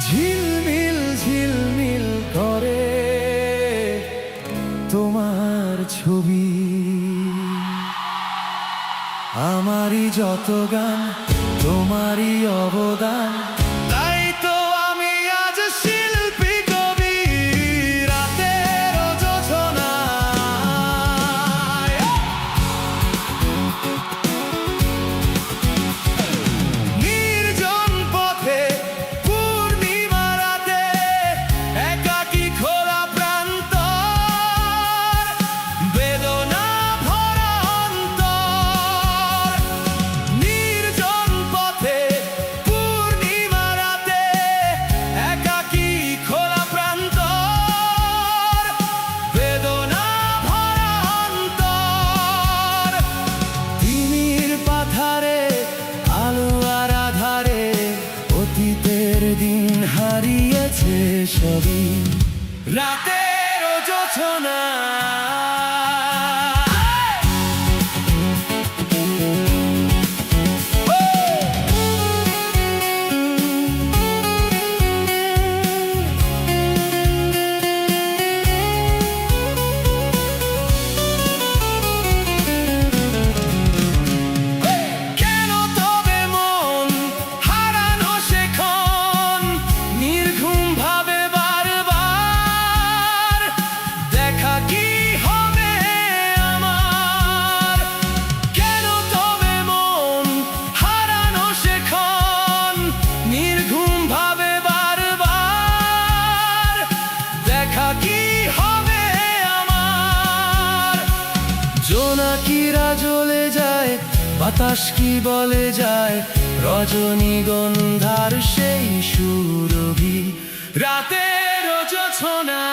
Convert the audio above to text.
ঝিলমিল ঝিলমিল করে তোমার ছবি, আমারই যত গান তোমারই অবদান, তাই তো আমি আজ শিল্পী কবি। রাতের যোছনায় নির্জন পথে পূর্ণিমা রাতে একাকী খোলা প্রান্তর, বেদনা ভরা অন্তর। নির্জন পথে পূর্ণিমা রাতে একাকী খোলা প্রান্তর, বেদনা ভরা অন্তর। তিমির পাথারে আলো আর আধারে অতীতের দিন হারিয়েছে সবই রাতের যোছনা। কেন তবে মন হারানো সেখন নির্ঘুম ভাবে বারবার, দেখা কি হবে আমার? কেন তবে মন হারানো সেখন নির্ঘুম ভাবে বারবার, দেখা কি হবে আমার? জোনাকিরা জ্বলে যায়, বাতাস কি বলে যায়, রজনীগন্ধার সেই সুরভি রাতের যোছনা।